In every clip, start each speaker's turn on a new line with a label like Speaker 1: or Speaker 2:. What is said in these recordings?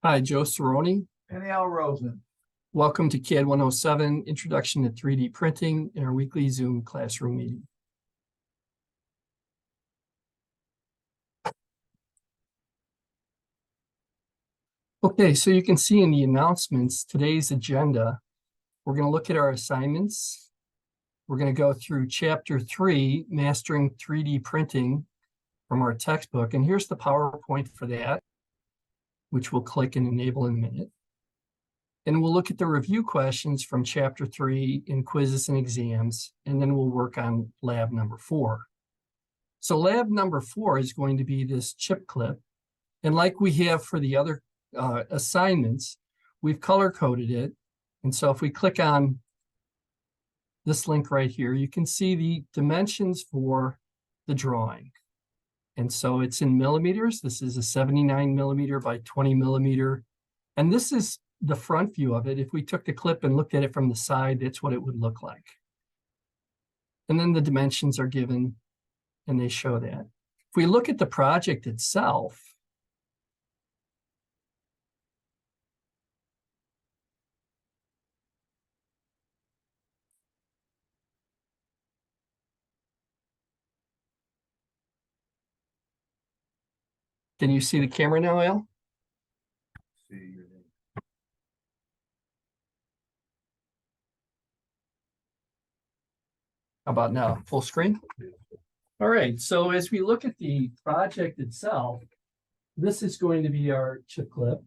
Speaker 1: Hi, Joe Cerrone.
Speaker 2: Penny L. Rosen.
Speaker 1: Welcome to CAD-107 Introduction to 3D Printing in our weekly Zoom classroom meeting. Okay, so you can see in the announcements, today's agenda, we're going to look at our assignments. We're going to go through Chapter 3, Mastering 3D Printing from our textbook. And here's the PowerPoint for that, which we'll click and enable in a minute. And we'll look at the review questions from Chapter 3 in quizzes and exams, and then we'll work on lab number 4. So lab number 4 is going to be this chip clip. And like we have for the other assignments, we've color-coded it. And so if we click on this link right here, you can see the dimensions for the drawing. And so it's in millimeters. This is a 79 millimeter by 20 millimeter. And this is the front view of it. If we took the clip and looked at it from the side, that's what it would look like. And then the dimensions are given and they show that. If we look at the project itself, can you see the camera now, Al?
Speaker 2: See your name.
Speaker 1: How about now? Full screen? All right, so as we look at the project itself, this is going to be our chip clip.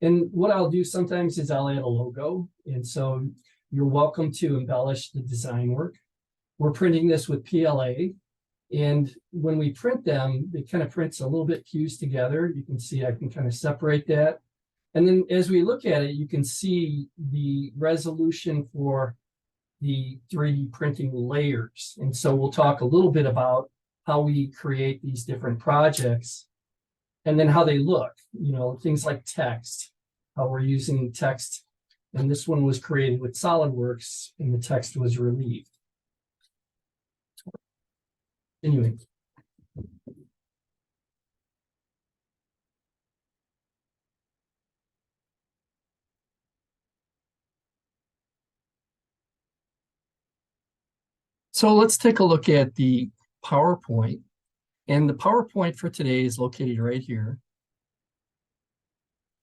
Speaker 1: And what I'll do sometimes is I'll add a logo. And so you're welcome to embellish the design work. We're printing this with PLA. And when we print them, it kind of prints a little bit fused together. You can see I can kind of separate that. And then as we look at it, you can see the resolution for the 3D printing layers. And so we'll talk a little bit about how we create these different projects and then how they look, you know, things like text, how we're using text. And this one was created with SolidWorks and the text was relieved. Anyway. So let's take a look at the PowerPoint. And the PowerPoint for today is located right here.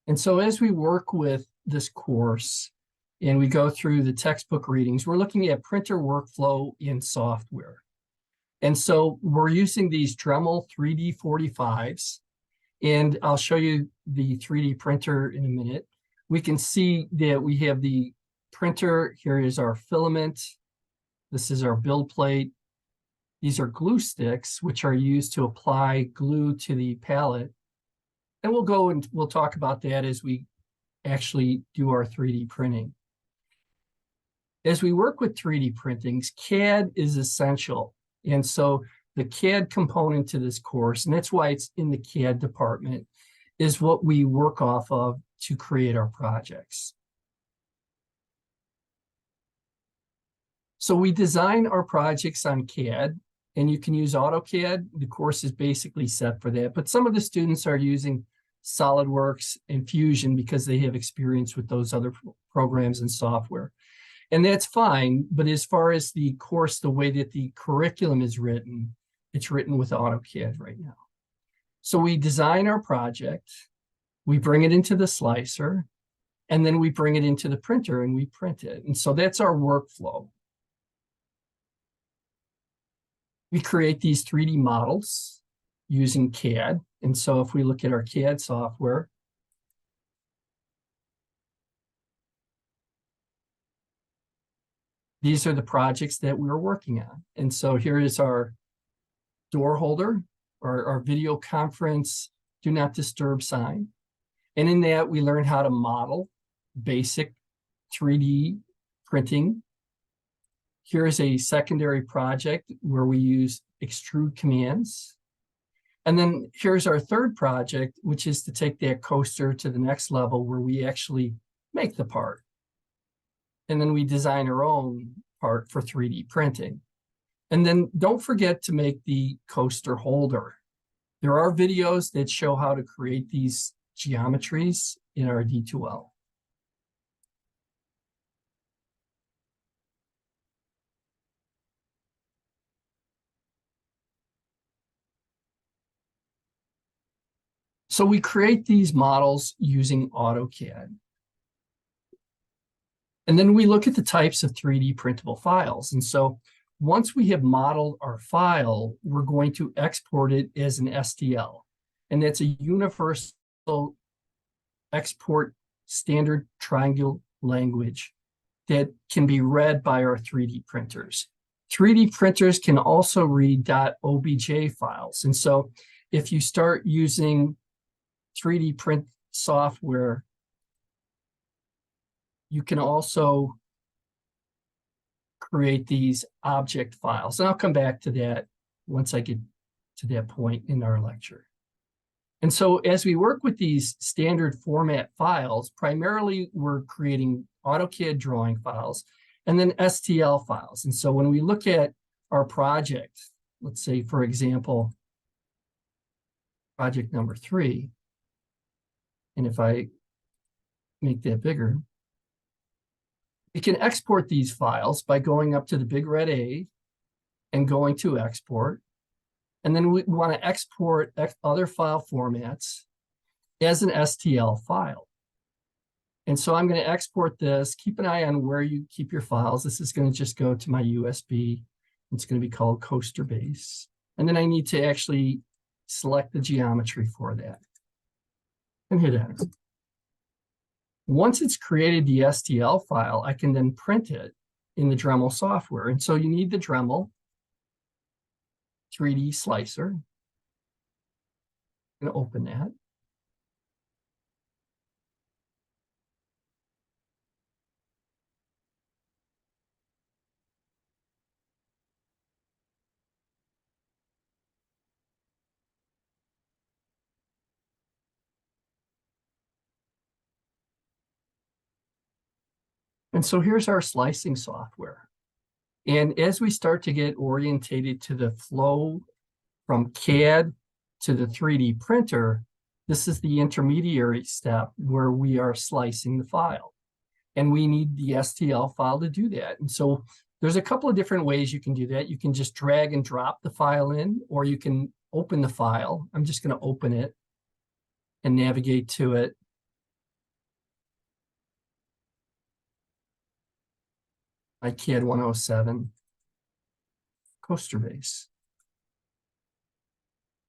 Speaker 1: And so as we work with this course and we go through the textbook readings, we're looking at printer workflow in software. And so we're using these Dremel 3D 45s. And I'll show you the 3D printer in a minute. We can see that we have the printer. Here is our filament. This is our build plate. These are glue sticks, which are used to apply glue to the palette. And we'll go and we'll talk about that as we actually do our 3D printing. As we work with 3D printings, CAD is essential. And so the CAD component to this course, and that's why it's in the CAD department, is what we work off of to create our projects. So we design our projects on CAD, and you can use AutoCAD. The course is basically set for that. But some of the students are using SolidWorks and Fusion because they have experience with those other programs and software. And that's fine. But as far as the course, the way that the curriculum is written, it's written with AutoCAD right now. So we design our project, we bring it into the slicer, and then we bring it into the printer and we print it. And so that's our workflow. We create these 3D models using CAD. And so if we look at our CAD software, these are the projects that we're working on. And so here is our door holder, or our video conference do not disturb sign. And in that, we learn how to model basic 3D printing. Here is a secondary project where we use extrude commands. And then here's our third project, which is to take that coaster to the next level where we actually make the part. And then we design our own part for 3D printing. And then don't forget to make the coaster holder. There are videos that show how to create these geometries in our D2L. So we create these models using AutoCAD. And then we look at the types of 3D printable files. And so once we have modeled our file, we're going to export it as an STL. And that's a universal export standard triangle language that can be read by our 3D printers. 3D printers can also read .obj files. And so if you start using 3D print software, you can also create these object files. And I'll come back to that once I get to that point in our lecture. And so as we work with these standard format files, primarily we're creating AutoCAD drawing files and then STL files. And so when we look at our project, let's say, for example, project number 3, and if I make that bigger, we can export these files by going up to the big red A and going to export. And then we want to export other file formats as an STL file. And so I'm going to export this. Keep an eye on where you keep your files. This is going to just go to my USB. It's going to be called Coaster Base. And then I need to actually select the geometry for that and hit enter. Once it's created the STL file, I can then print it in the Dremel software. And so you need the Dremel 3D slicer. I'm going to open that. And so here's our slicing software. And as we start to get orientated to the flow from CAD to the 3D printer, this is the intermediary step where we are slicing the file. And we need the STL file to do that. And so there's a couple of different ways you can do that. You can just drag and drop the file in, or you can open the file. I'm just going to open it and navigate to it. My CAD-107 coaster base.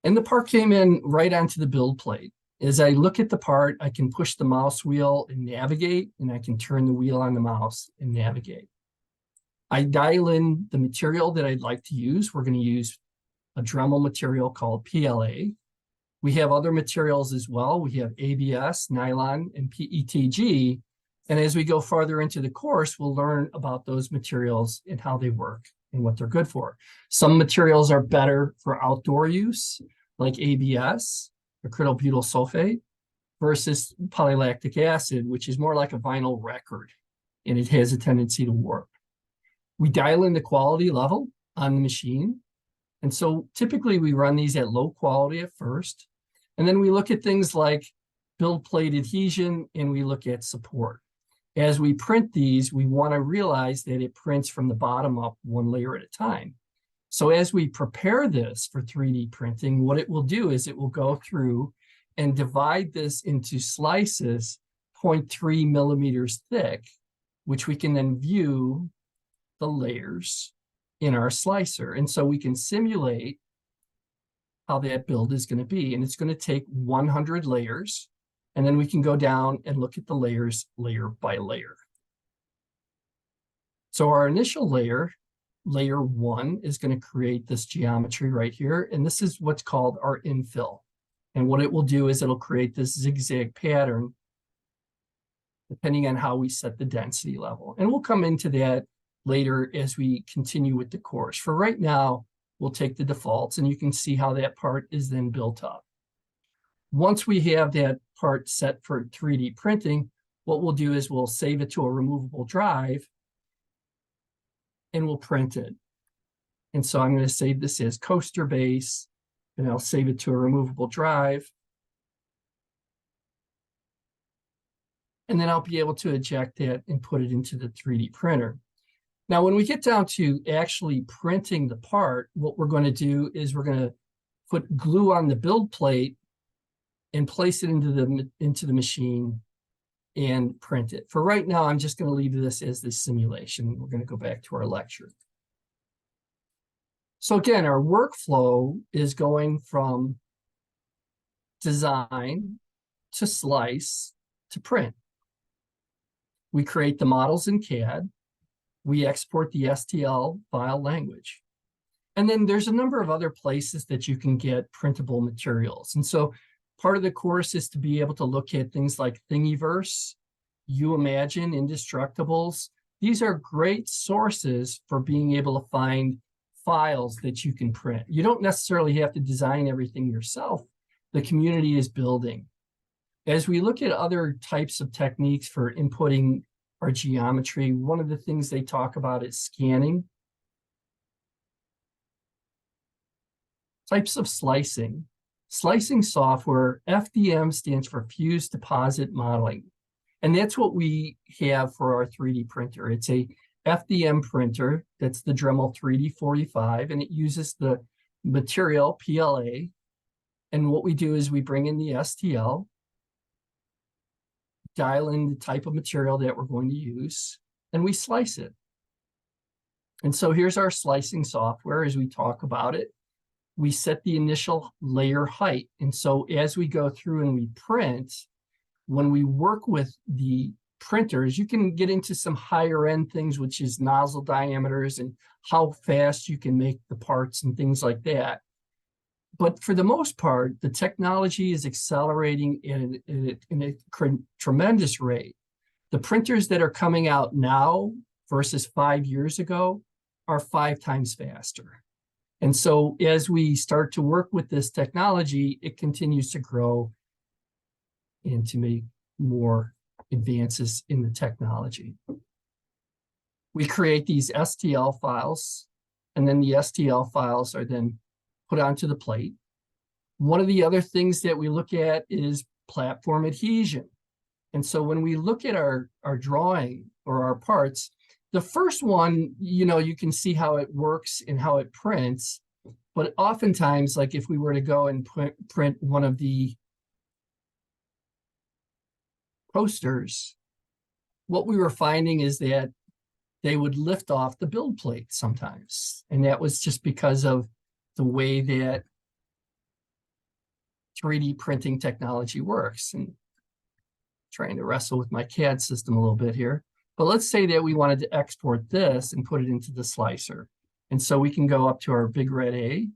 Speaker 1: And the part came in right onto the build plate. As I look at the part, I can push the mouse wheel and navigate, and I can turn the wheel on the mouse and navigate. I dial in the material that I'd like to use. We're going to use a Dremel material called PLA. We have other materials as well. We have ABS, nylon, and PETG. And as we go farther into the course, we'll learn about those materials and how they work and what they're good for. Some materials are better for outdoor use, like ABS, acrylbutyl sulfate, versus polylactic acid, which is more like a vinyl record, and it has a tendency to warp. We dial in the quality level on the machine. And so typically we run these at low quality at first. And then we look at things like build plate adhesion, and we look at support. As we print these, we want to realize that it prints from the bottom up, one layer at a time. So as we prepare this for 3D printing, what it will do is it will go through and divide this into slices 0.3 millimeters thick, which we can then view the layers in our slicer. And so we can simulate how that build is going to be. And it's going to take 100 layers. And then we can go down and look at the layers layer by layer. So our initial layer, layer 1, is going to create this geometry right here. And this is what's called our infill. And what it will do is it'll create this zigzag pattern depending on how we set the density level. And we'll come into that later as we continue with the course. For right now, we'll take the defaults, and you can see how that part is then built up. Once we have that part set for 3D printing, what we'll do is we'll save it to a removable drive and we'll print it. And so I'm going to save this as coaster base, and I'll save it to a removable drive. and then I'll be able to eject that and put it into the 3D printer. Now, when we get down to actually printing the part, what we're going to do is we're going to put glue on the build plate and place it into the machine and print it. For right now, I'm just going to leave this as the simulation. We're going to go back to our lecture. So again, our workflow is going from design to slice to print. We create the models in CAD. We export the STL file language. And then there's a number of other places that you can get printable materials. And so part of the course is to be able to look at things like Thingiverse, UImagine, Indestructibles. These are great sources for being able to find files that you can print. You don't necessarily have to design everything yourself. The community is building. As we look at other types of techniques for inputting our geometry, one of the things they talk about is scanning. Types of slicing. Slicing software, FDM stands for Fused Deposit Modeling. And that's what we have for our 3D printer. It's a FDM printer. That's the Dremel 3D45, and it uses the material PLA. And what we do is we bring in the STL, dial in the type of material that we're going to use, and we slice it. And so here's our slicing software as we talk about it. We set the initial layer height. And so as we go through and we print, when we work with the printers, you can get into some higher end things, which is nozzle diameters and how fast you can make the parts and things like that. But for the most part, the technology is accelerating in a tremendous rate. The printers that are coming out now versus 5 years ago are 5 times faster. And so as we start to work with this technology, it continues to grow and to make more advances in the technology. We create these STL files, and then the STL files are then put onto the plate. One of the other things that we look at is platform adhesion. And so when we look at our drawing or our parts, the first one, you can see how it works and how it prints. But oftentimes, like if we were to go and print one of the posters, what we were finding is that they would lift off the build plate sometimes. And that was just because of the way that 3D printing technology works. And trying to wrestle with my CAD system a little bit here. But let's say that we wanted to export this and put it into the slicer. And so we can go up to our big red A,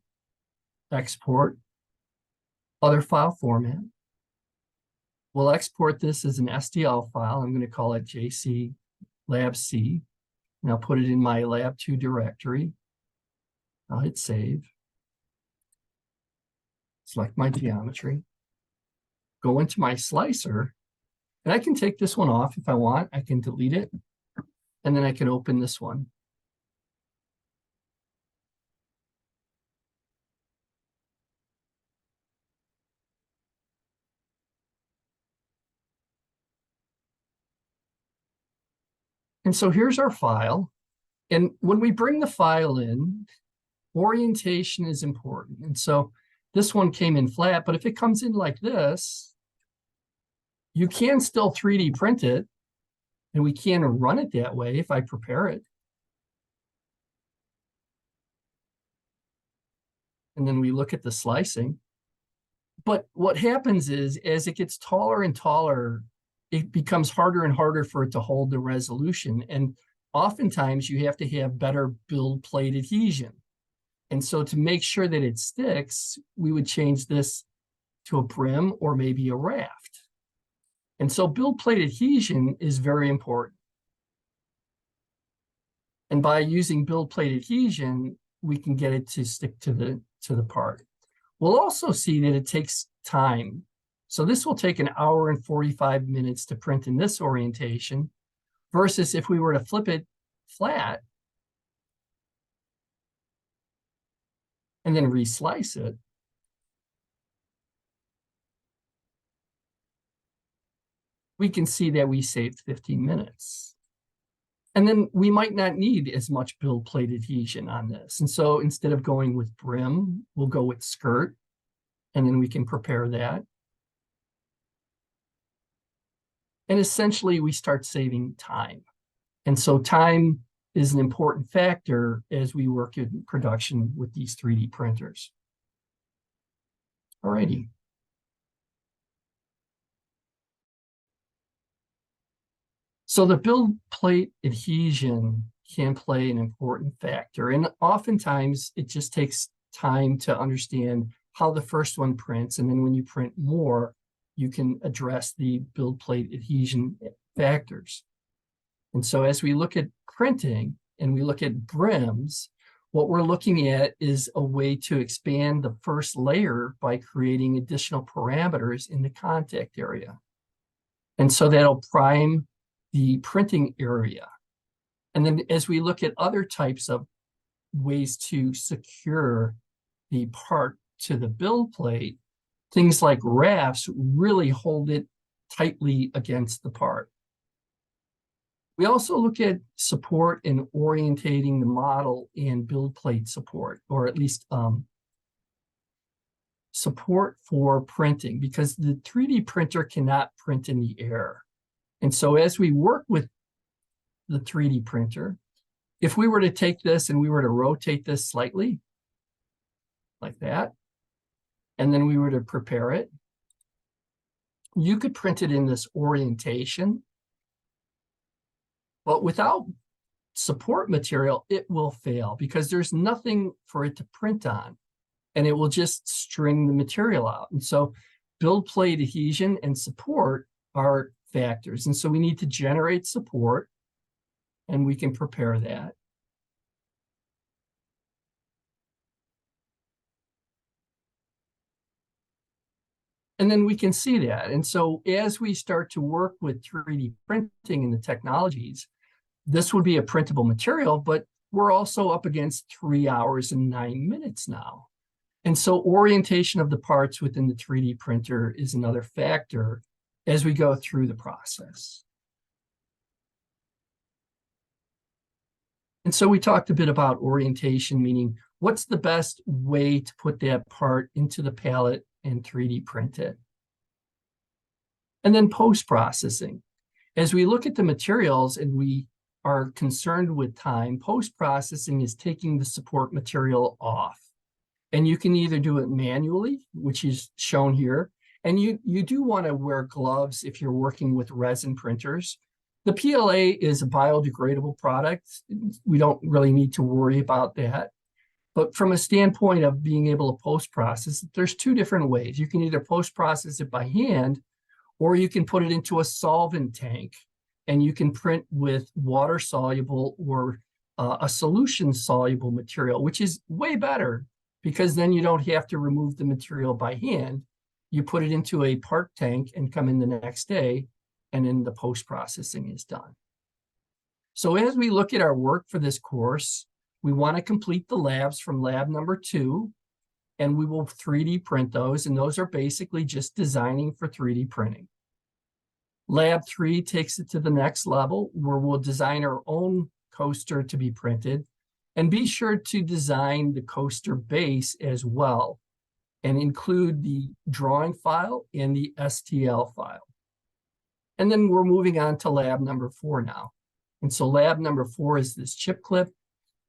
Speaker 1: export, other file format. We'll export this as an STL file. I'm going to call it JC Lab C. And I'll put it in my Lab 2 directory. I'll hit save. Select my geometry. Go into my slicer. And I can take this one off if I want. I can delete it. And then I can open this one. And so here's our file. And when we bring the file in, orientation is important. And so this one came in flat, but if it comes in like this, you can still 3D print it, and we can run it that way if I prepare it. And then we look at the slicing. But what happens is, as it gets taller and taller, it becomes harder and harder for it to hold the resolution. And oftentimes you have to have better build plate adhesion. And so to make sure that it sticks, we would change this to a brim or maybe a raft. And so build plate adhesion is very important. And by using build plate adhesion, we can get it to stick to the part. We'll also see that it takes time. So this will take 1 hour and 45 minutes to print in this orientation, versus if we were to flip it flat and then reslice it, . we can see that we saved 15 minutes. And then we might not need as much build plate adhesion on this. And so instead of going with brim, we'll go with skirt, and then we can prepare that. And essentially we start saving time. And so time is an important factor as we work in production with these 3D printers. All righty. So the build plate adhesion can play an important factor. And oftentimes it just takes time to understand how the first one prints. And then when you print more, you can address the build plate adhesion factors. And so as we look at printing and we look at brims, what we're looking at is a way to expand the first layer by creating additional parameters in the contact area. And so that'll prime the printing area. And then as we look at other types of ways to secure the part to the build plate, things like rafts really hold it tightly against the part. We also look at support and orientating the model and build plate support, or at least support for printing, because the 3D printer cannot print in the air. And so as we work with the 3D printer, if we were to take this and we were to rotate this slightly, like that, and then we were to prepare it, you could print it in this orientation. But without support material, it will fail because there's nothing for it to print on, and it will just string the material out. And so build plate adhesion and support are factors. And so we need to generate support, and we can prepare that. And then we can see that. And so as we start to work with 3D printing and the technologies, this would be a printable material, but we're also up against 3 hours and 9 minutes now. And so orientation of the parts within the 3D printer is another factor as we go through the process. And so we talked a bit about orientation, meaning what's the best way to put that part into the pallet and 3D print it. And then post-processing. As we look at the materials and we are concerned with time, post-processing is taking the support material off. And you can either do it manually, which is shown here, and you do want to wear gloves if you're working with resin printers. The PLA is a biodegradable product. We don't really need to worry about that. But from a standpoint of being able to post-process, there's two different ways. You can either post-process it by hand, or you can put it into a solvent tank, and you can print with water-soluble or a solution-soluble material, which is way better because then you don't have to remove the material by hand. You put it into a part tank and come in the next day, and then the post-processing is done. So as we look at our work for this course, we want to complete the labs from lab number 2, and we will 3D print those, and those are basically just designing for 3D printing. Lab 3 takes it to the next level where we'll design our own coaster to be printed, and be sure to design the coaster base as well and include the drawing file and the STL file. And then we're moving on to lab number 4 now. And so lab number 4 is this chip clip,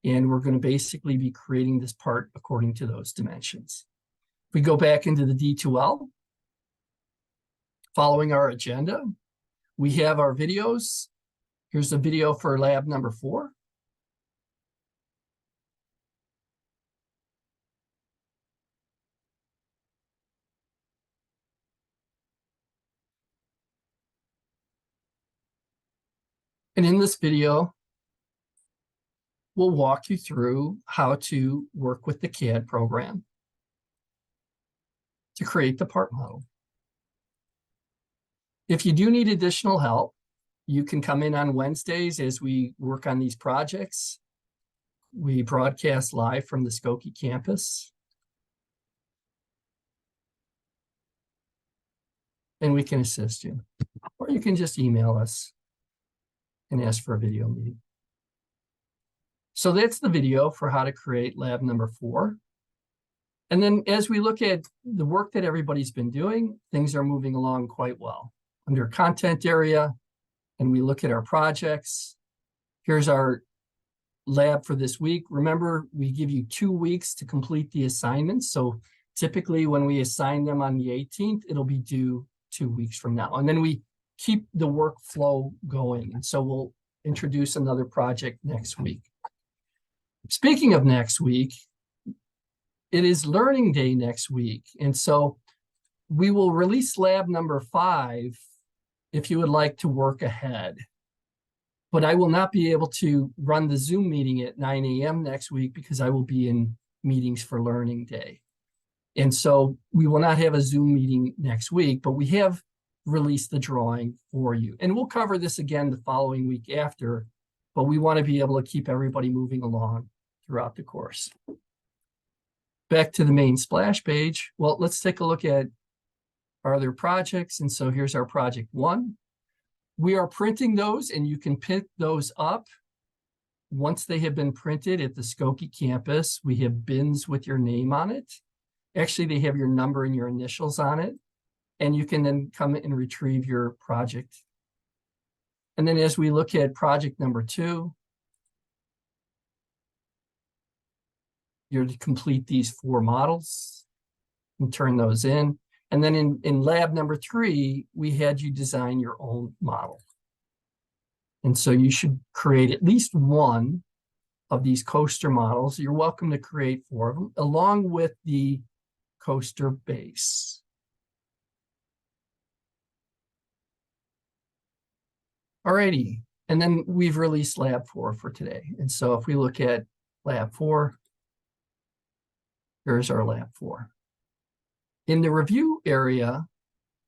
Speaker 1: and we're going to basically be creating this part according to those dimensions. If we go back into the D2L, following our agenda, we have our videos. Here's the video for lab number 4. And in this video, we'll walk you through how to work with the CAD program to create the part model. If you do need additional help, you can come in on Wednesdays as we work on these projects. We broadcast live from the Skokie campus. And we can assist you. or you can just email us and ask for a video meeting. So that's the video for how to create lab number 4. And then as we look at the work that everybody's been doing, things are moving along quite well. Under content area, and we look at our projects, here's our lab for this week. Remember, we give you 2 weeks to complete the assignments. So typically when we assign them on the 18th, it'll be due 2 weeks from now. And then we keep the workflow going. And so we'll introduce another project next week. Speaking of next week, it is Learning Day next week. And so we will release lab number 5 if you would like to work ahead. But I will not be able to run the Zoom meeting at 9 a.m. next week because I will be in meetings for Learning Day. And so we will not have a Zoom meeting next week, but we have released the drawing for you. And we'll cover this again the following week after, but we want to be able to keep everybody moving along throughout the course. Back to the main splash page. Well, let's take a look at our other projects. And so here's our project 1. We are printing those, and you can pick those up once they have been printed at the Skokie campus. We have bins with your name on it. Actually, they have your number and your initials on it, and you can then come and retrieve your project. And then as we look at project number 2, you're to complete these 4 models and turn those in. And then in lab number 3, we had you design your own model. And so you should create at least 1 of these coaster models. You're welcome to create 4 of them, along with the coaster base. Alrighty, and then we've released lab 4 for today. And so if we look at lab 4, here's our lab 4. In the review area,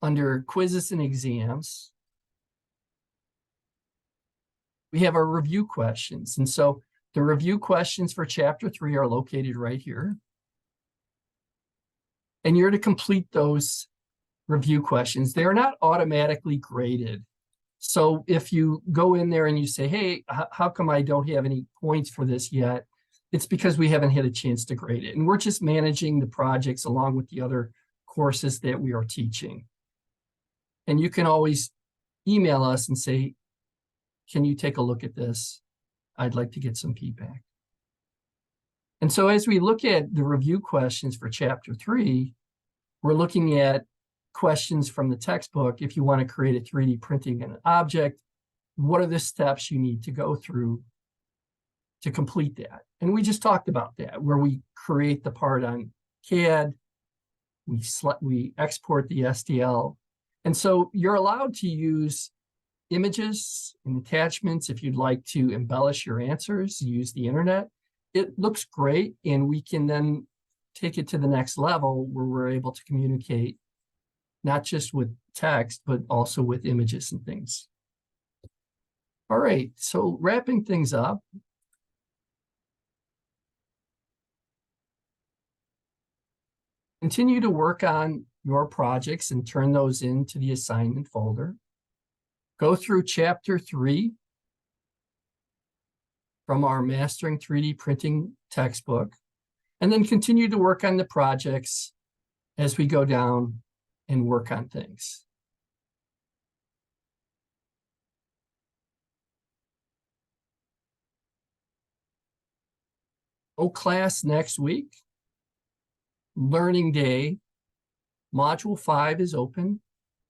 Speaker 1: under quizzes and exams, we have our review questions. And so the review questions for chapter 3 are located right here. And you're to complete those review questions. They are not automatically graded. So if you go in there and you say, hey, how come I don't have any points for this yet? It's because we haven't had a chance to grade it. And we're just managing the projects along with the other courses that we are teaching. And you can always email us and say, can you take a look at this? I'd like to get some feedback. And so as we look at the review questions for chapter 3, we're looking at questions from the textbook. If you want to create a 3D printing an object, what are the steps you need to go through to complete that? And we just talked about that, where we create the part on CAD, we export the STL. And so you're allowed to use images and attachments if you'd like to embellish your answers, use the internet. It looks great, and we can then take it to the next level where we're able to communicate not just with text, but also with images and things. All right, so wrapping things up. Continue to work on your projects and turn those into the assignment folder. Go through chapter 3 from our Mastering 3D Printing textbook, and then continue to work on the projects as we go down and work on things. class next week. Learning Day, Module 5 is open.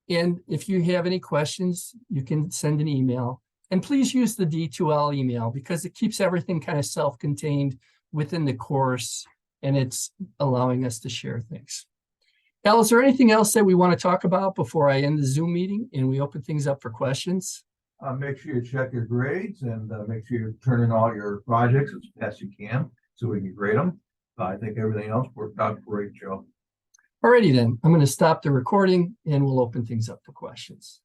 Speaker 1: And if you have any questions, you can send an email. And please use the D2L email because it keeps everything kind of self-contained within the course, and it's allowing us to share things. Al, is there anything else that we want to talk about before I end the Zoom meeting and we open things up for questions?
Speaker 2: Make sure you check your grades and make sure you turn in all your projects as best you can so we can grade them. I think everything else worked out great, Joe.
Speaker 1: Alrighty then, I'm going to stop the recording and we'll open things up to questions.